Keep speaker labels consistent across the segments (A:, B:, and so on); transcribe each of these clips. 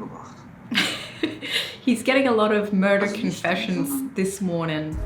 A: umgebracht.
B: He's getting a lot of murder confessions this morning.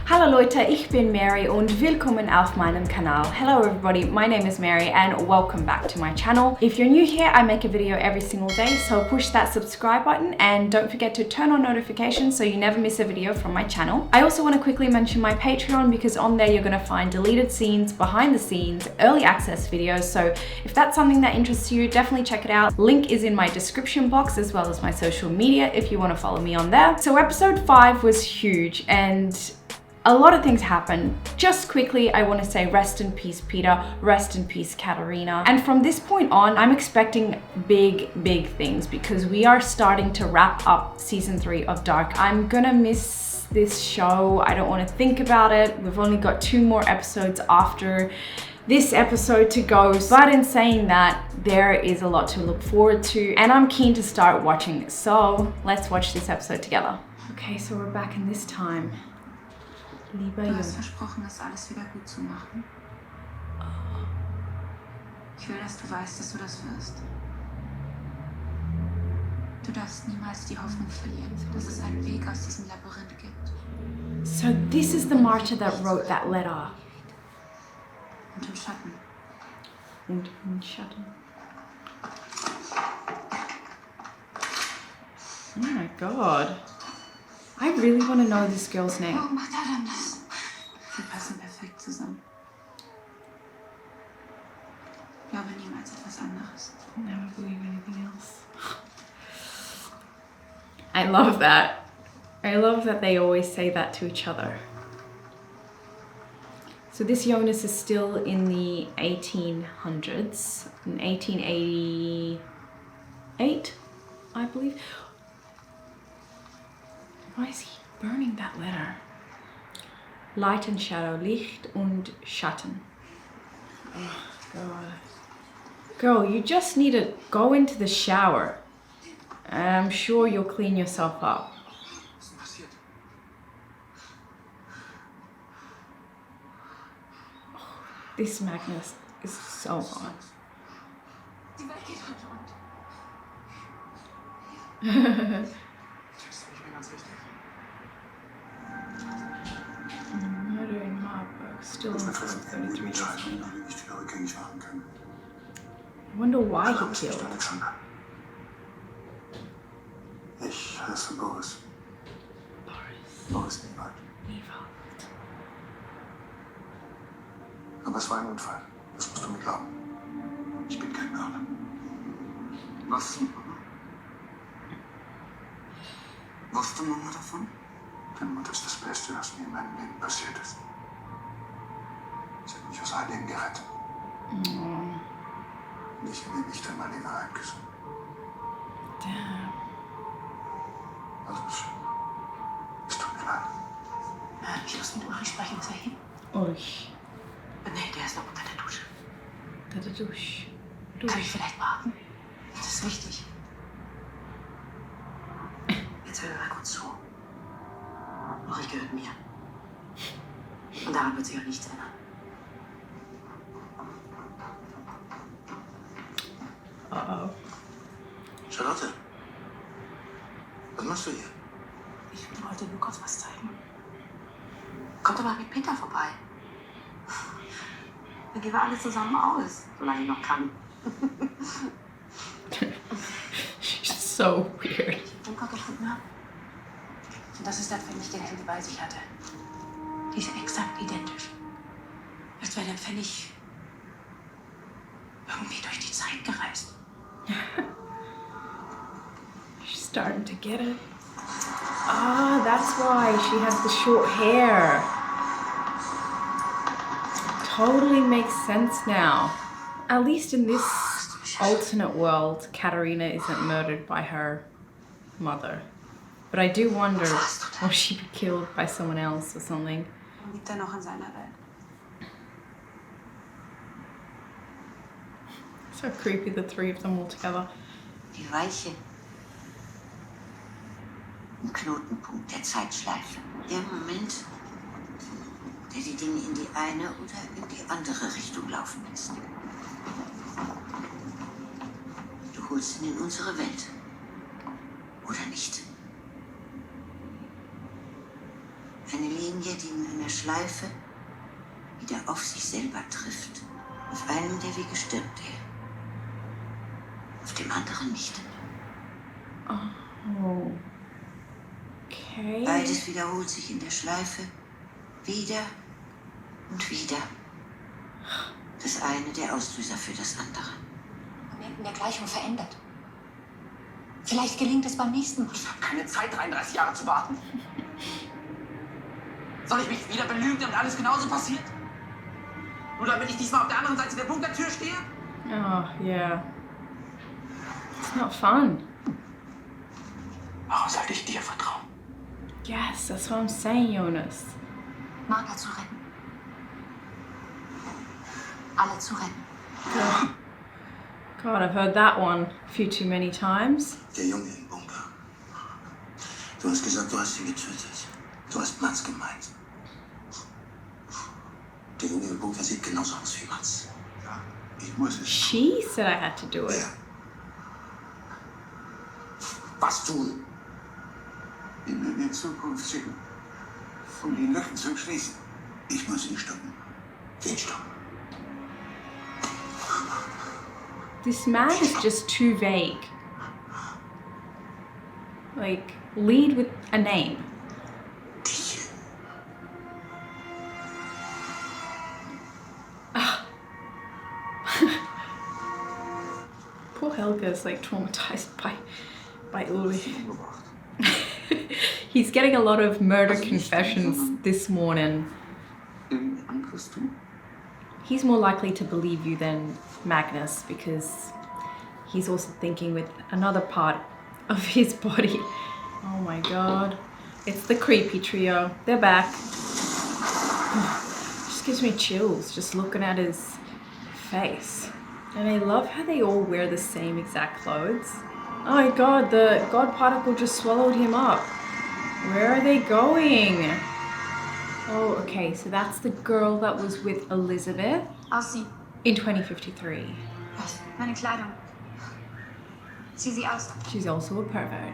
B: Hallo Leute, ich bin Mary und willkommen auf meinem Kanal. Hello everybody, my name is Mary and welcome back to my channel. If you're new here, I make a video every single day, so push that subscribe button and don't forget to turn on notifications so you never miss a video from my channel. I also want to quickly mention my Patreon because on there you're going to find deleted scenes, behind the scenes, early access videos, so if that's something that interests you, definitely check it out. Link is in my description box as well as my social media if you want to follow me on there. So episode 5 was huge and a lot of things happened. Just quickly, I want to say rest in peace, Peter. Rest in peace, Katharina. And from this point on, I'm expecting big things because we are starting to wrap up season 3 of Dark. I'm gonna miss this show. I don't want to think about it. We've only got 2 more episodes after this episode to go. But in saying that, there is a lot to look forward to and I'm keen to start watching. So let's watch this episode together. Okay, so we're back in this time.
C: Du hast versprochen, das alles wieder gut zu machen. Ich will, dass du weißt, dass du das wirst. Du darfst niemals die Hoffnung verlieren, dass es einen Weg aus diesem Labyrinth gibt.
B: So this is the martyr that wrote that letter.
C: Und im Schatten.
B: Und im Schatten. Oh my God. I really want to know this girl's name.
C: Warum macht er denn das? Wir passen perfekt zusammen. Ich glaube niemals etwas anderes.
B: Never believe anything else. I love that. I love that they always say that to each other. So this Jonas is still in the 1800s, in 1888, I believe. Why is he burning that letter? Light and shadow, Licht und Schatten. Oh God. Girl, you just need to go into the shower. I'm sure you'll clean yourself up.
A: Was ist denn passiert?
B: Oh, this Magnus is so on.
C: Die Welt geht unter.
A: Das ist nicht mehr ganz richtig.
B: Murder in Marburg, still in 33 years later.
A: Nicht wieder rückgängig machen können.
B: I wonder why he
A: Nicht
B: killed.
A: Alexander. Ich heiße Boris. Boris Niewald. Aber es war ein Unfall. Das musst du mir glauben. Ich bin kein Mörder. Was zum Mörder? Wusste Mama davon? Deine Mutter ist das Beste, was mir in meinem Leben passiert ist. Sie hat mich aus all dem gerettet. Ich habe ihr nicht einmal die Wahrheit gesagt.
B: Damn.
A: Also es tut mir leid.
C: Ich muss mit Ulrich sprechen, ist er hier?
B: Ulrich.
C: Nee, der ist noch unter der Dusche.
B: Der Dusch.
C: Kann ich vielleicht warten? Das ist wichtig. Jetzt hör mir mal kurz zu. Ulrich gehört mir. Und daran wird sich auch nichts ändern.
B: Uh-oh.
A: Charlotte, was machst du hier?
C: Ich wollte nur kurz was zeigen. Kommt doch mal mit Peter vorbei. Dann gehen wir alle zusammen aus, solange ich noch kann.
B: She's so weird.
C: Ich den Bunker gefunden habe. Und das ist der Pfennig, den Hilde bei sich hatte. Die ist exakt identisch. Als wäre der Pfennig irgendwie durch die Zeit gereist.
B: She's starting to get it. Ah, that's why she has the short hair. Totally makes sense now. At least in this alternate world, Katharina isn't murdered by her mother. But I do wonder, will she be killed by someone else or something?
C: Liegt er noch in seiner Welt?
B: So creepy, the 3 of them all together.
D: Die Weiche. Ein Knotenpunkt der Zeitschleife. Der Moment, der die Dinge in die eine oder in die andere Richtung laufen lässt. holst ihn in unsere Welt. Oder nicht? Eine Linie, die in einer Schleife wieder auf sich selber trifft. Auf einem der Wege stirbt er. Auf dem anderen nicht.
B: Oh. Okay.
D: Beides wiederholt sich in der Schleife. Wieder und wieder. Das eine der Auslöser für das andere.
C: Momenten der Gleichung verändert. Vielleicht gelingt es beim nächsten Mal.
E: Ich habe keine Zeit, 33 Jahre zu warten. Soll ich mich wieder belügen, damit alles genauso passiert? Nur damit ich diesmal auf der anderen Seite der Bunkertür stehe?
B: Oh, yeah. It's not fun.
E: Warum sollte ich dir vertrauen?
B: Yes, that's what I'm saying, Jonas.
C: Martha zu retten. Alle zu retten.
B: God, I've heard that one a few too many times.
A: Der Junge im Bunker. Du hast gesagt, du hast ihn getötet. Du hast Mats gemeint. Der Junge im Bunker sieht genauso aus wie Mats. Ja, ich muss es.
B: She said I had to do it.
A: Ja. Was tun? Ihn in die Zukunft schicken. Um die Lücken zu schließen. Ich muss ihn stoppen. Wen stoppen?
B: This man is just too vague. Like, lead with a name.
A: Dich.
B: Poor Helga is like traumatized by Ulrich. He's getting a lot of murder confessions this morning. He's more likely to believe you than Magnus because he's also thinking with another part of his body. Oh my god. It's the creepy trio. They're back. Just gives me chills just looking at his face. And I love how they all wear the same exact clothes. Oh my god, the god particle just swallowed him up. Where are they going? Oh, okay, so that's the girl that was with Elisabeth
C: Aussie.
B: in 2053.
C: Was? Meine Kleidung. Sieh sie aus.
B: She's also a pervert.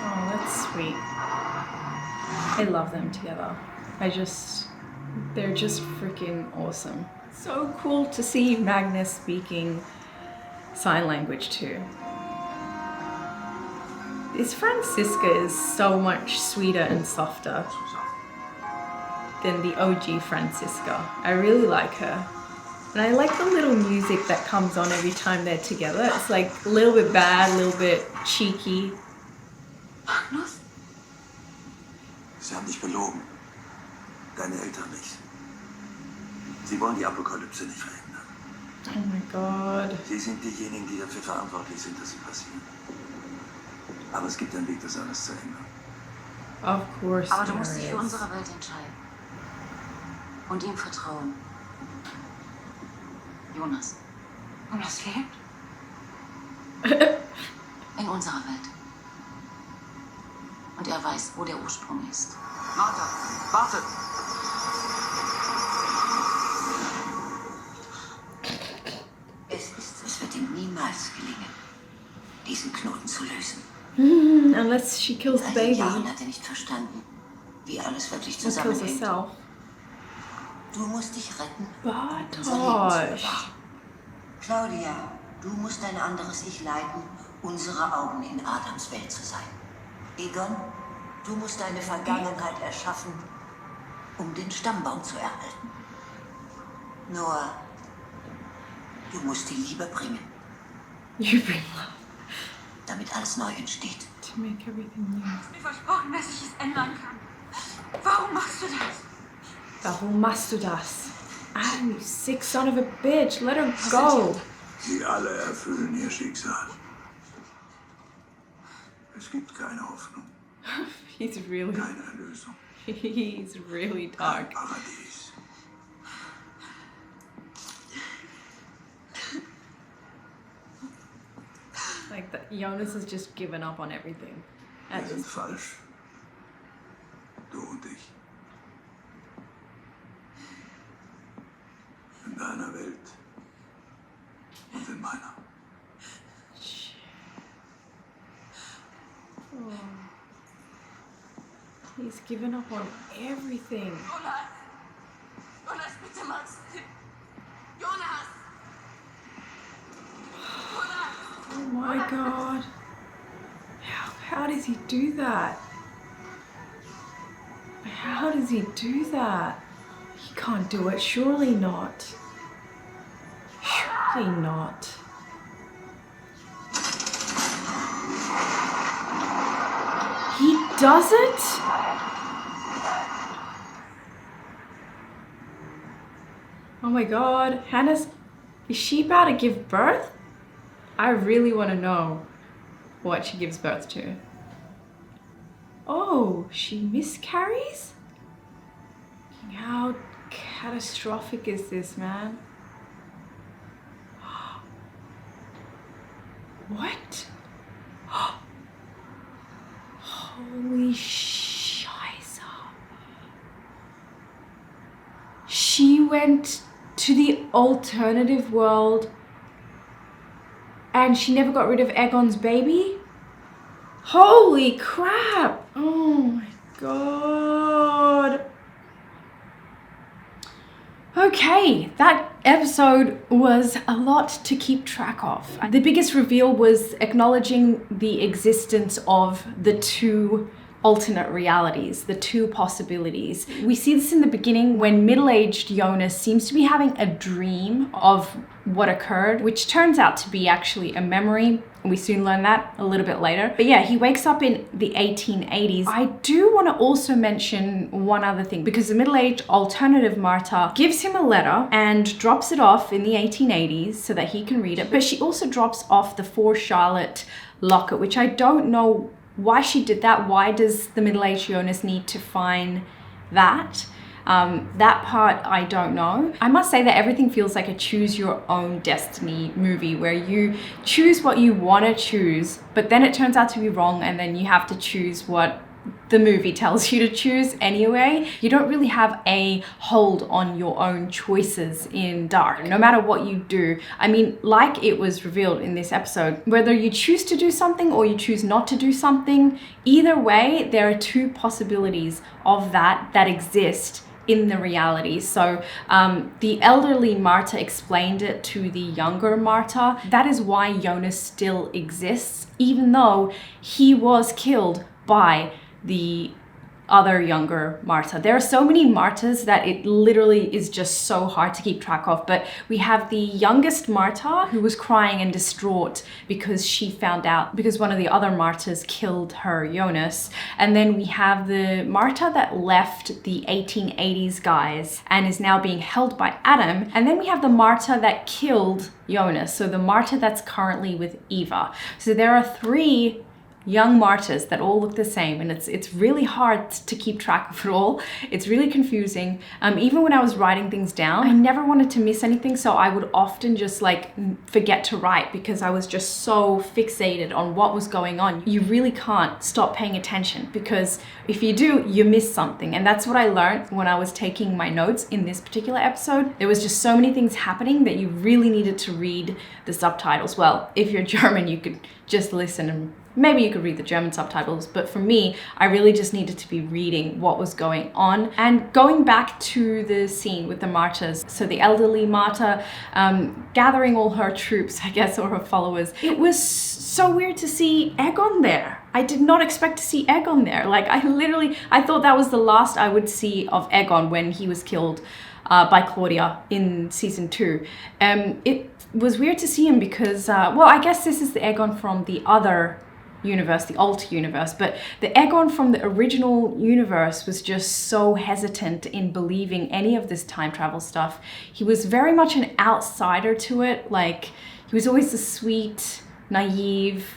B: Oh, that's sweet. I love them together. They're just freaking awesome. So cool to see Magnus speaking sign language too. This Franziska is so much sweeter and softer than the OG Franziska. I really like her. And I like the little music that comes on every time they're together. It's like a little bit bad, a little bit cheeky.
C: Magnus?
A: Sie haben dich belogen. Deine Eltern nicht. Sie wollen die Apokalypse nicht verhindern.
B: Oh my god.
A: Sie sind diejenigen, die dafür verantwortlich sind, dass sie passieren. Aber es gibt einen Weg, das alles zu ändern.
B: Of course
C: Aber du
B: there
C: musst dich für
B: is.
C: unsere Welt entscheiden. Und ihm vertrauen. Jonas. Jonas lebt? In unserer Welt. Und er weiß, wo der Ursprung ist.
E: Martha, warte!
D: Es wird ihm niemals gelingen, diesen Knoten zu lösen.
B: Unless she kills the
D: Seit
B: baby.
D: Jahren hat er nicht verstanden, wie alles wirklich
B: Or kills
D: zusammenhängt.
B: herself.
D: Du musst dich retten.
B: Bartosz.
D: Claudia, du musst ein anderes Ich leiten, unsere Augen in Adams Welt zu sein. Egon, du musst deine Vergangenheit erschaffen, um den Stammbaum zu erhalten. Noah, du musst die Liebe bringen,
B: You bring love
D: damit alles neu entsteht.
B: to make everything new.
C: Du hast mir versprochen, dass ich es ändern kann. Warum machst du das?
B: Warum machst du das? Ah, you sick son of a bitch. Let her go.
A: Sie alle erfüllen ihr Schicksal. Es gibt keine Hoffnung,
B: He's really,
A: keine Erlösung,
B: he's really
A: kein
B: dark.
A: Paradies.
B: Like that, Jonas has just given up on everything.
A: Wir
B: At
A: sind
B: this point.
A: falsch. Du und ich. In deiner Welt und in meiner.
B: Oh. He's given up on everything.
C: Jonas! Jonas, bitte mach's! Jonas! Jonas!
B: Oh my god. How does he do that? How does he do that? He can't do it, surely not. Surely not. He does it? Oh my god, Hannah's, is she about to give birth? I really want to know what she gives birth to. Oh, she miscarries? How catastrophic is this, man? What? Holy scheisse. She went to the alternative world and she never got rid of Egon's baby? Holy crap! Oh my god. Okay, that episode was a lot to keep track of. The biggest reveal was acknowledging the existence of the two alternate realities, the two possibilities. We see this in the beginning when middle-aged Jonas seems to be having a dream of what occurred, which turns out to be actually a memory. We soon learn that a little bit later. But yeah, he wakes up in the 1880s. I do want to also mention one other thing, because the middle-aged alternative Marta gives him a letter and drops it off in the 1880s so that he can read it. But she also drops off the For Charlotte locket, which I don't know why she did that. Why does the middle-aged Jonas need to find that? That part I don't know. I must say that everything feels like a choose your own destiny movie where you choose what you want to choose, but then it turns out to be wrong and then you have to choose what the movie tells you to choose anyway. You don't really have a hold on your own choices in Dark, no matter what you do. I mean, like it was revealed in this episode, whether you choose to do something or you choose not to do something, either way, there are two possibilities of that exist in the reality. So the elderly Marta explained it to the younger Marta. That is why Jonas still exists, even though he was killed by the other younger Marta. There are so many Martas that it literally is just so hard to keep track of. But we have the youngest Marta who was crying and distraught because she found out, because one of the other Martas killed her Jonas. And then we have the Marta that left the 1880s guys and is now being held by Adam. And then we have the Marta that killed Jonas. So the Marta that's currently with Eva. So there are three young Martas that all look the same, and it's really hard to keep track of it all. It's really confusing. Even when I was writing things down, I never wanted to miss anything, so I would often just like forget to write because I was just so fixated on what was going on. You really can't stop paying attention, because if you do, you miss something. And that's what I learned when I was taking my notes in this particular episode. There was just so many things happening that you really needed to read the subtitles. Well, if you're German, you could just listen, and maybe you could read the German subtitles, but for me, I really just needed to be reading what was going on. And going back to the scene with the Martas, so the elderly Marta gathering all her troops, I guess, or her followers, it was so weird to see Egon there. I did not expect to see Egon there. Like, I thought that was the last I would see of Egon when he was killed by Claudia in season 2. It was weird to see him because, well, I guess this is the Egon from the other universe, the alt universe, but the Egon from the original universe was just so hesitant in believing any of this time travel stuff. He was very much an outsider to it. Like, he was always the sweet, naive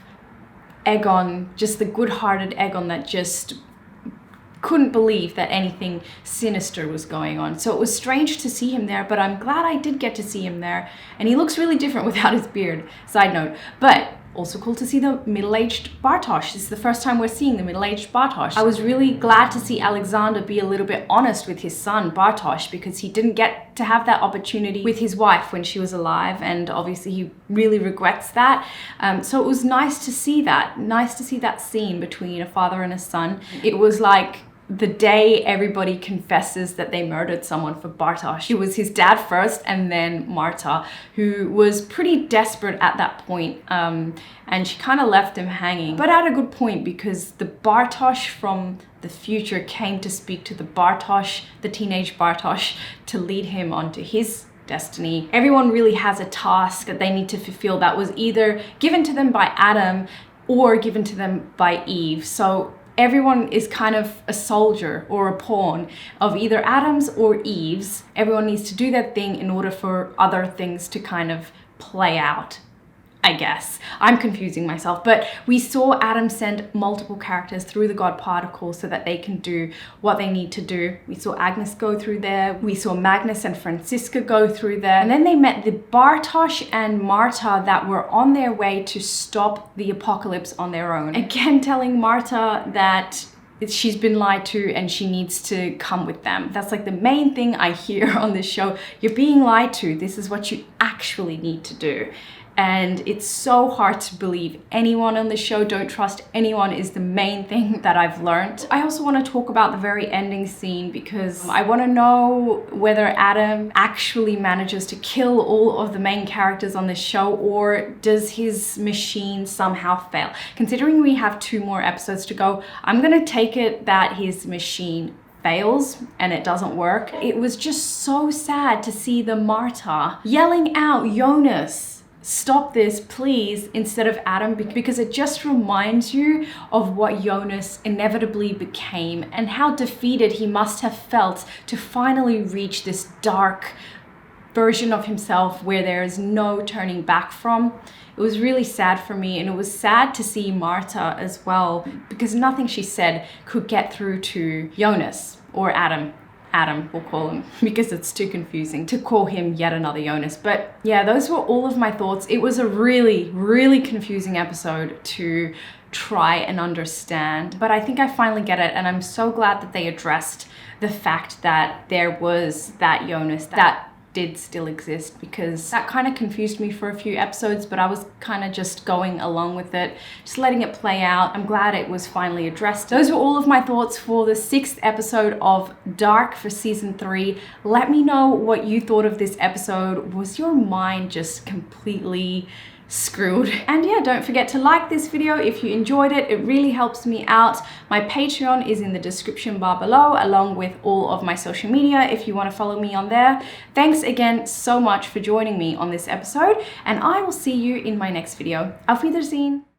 B: Egon, just the good-hearted Egon that just couldn't believe that anything sinister was going on. So it was strange to see him there, but I'm glad I did get to see him there. And he looks really different without his beard, side note. But also cool to see the middle-aged Bartosz. This is the first time we're seeing the middle-aged Bartosz. I was really glad to see Aleksander be a little bit honest with his son Bartosz, because he didn't get to have that opportunity with his wife when she was alive, and obviously he really regrets that. So it was nice to see that scene between a father and a son. It was like the day everybody confesses that they murdered someone for Bartosz. It was his dad first and then Marta, who was pretty desperate at that point, and she kind of left him hanging, but at a good point, because the Bartosz from the future came to speak to the Bartosz, the teenage Bartosz, to lead him onto his destiny. Everyone really has a task that they need to fulfill that was either given to them by Adam or given to them by Eve. So everyone is kind of a soldier or a pawn of either Adam's or Eve's. Everyone needs to do their thing in order for other things to kind of play out, I guess. I'm confusing myself, but we saw Adam send multiple characters through the God particle so that they can do what they need to do. We saw Agnes go through there. We saw Magnus and Franziska go through there. And then they met the Bartosz and Marta that were on their way to stop the apocalypse on their own. Again, telling Marta that she's been lied to and she needs to come with them. That's like the main thing I hear on this show. You're being lied to. This is what you actually need to do. And it's so hard to believe anyone on the show. Don't trust anyone is the main thing that I've learned. I also want to talk about the very ending scene, because I want to know whether Adam actually manages to kill all of the main characters on the show, or does his machine somehow fail? Considering we have 2 more episodes to go, I'm gonna take it that his machine fails and it doesn't work. It was just so sad to see the Marta yelling out, Jonas, stop this, please, instead of Adam, because it just reminds you of what Jonas inevitably became and how defeated he must have felt to finally reach this dark version of himself where there is no turning back from. It was really sad for me, and it was sad to see Marta as well, because nothing she said could get through to Jonas or Adam. Adam, we'll call him, because it's too confusing to call him yet another Jonas. But yeah, those were all of my thoughts. It was a really, really confusing episode to try and understand, but I think I finally get it, and I'm so glad that they addressed the fact that there was that Jonas that did still exist, because that kind of confused me for a few episodes, but I was kind of just going along with it, just letting it play out. I'm glad it was finally addressed. Those were all of my thoughts for the 6th episode of Dark for season 3. Let me know what you thought of this episode. Was your mind just completely screwed? And yeah, don't forget to like this video if you enjoyed it. It really helps me out. My Patreon is in the description bar below, along with all of my social media if you want to follow me on there. Thanks again so much for joining me on this episode, and I will see you in my next video. Auf Wiedersehen.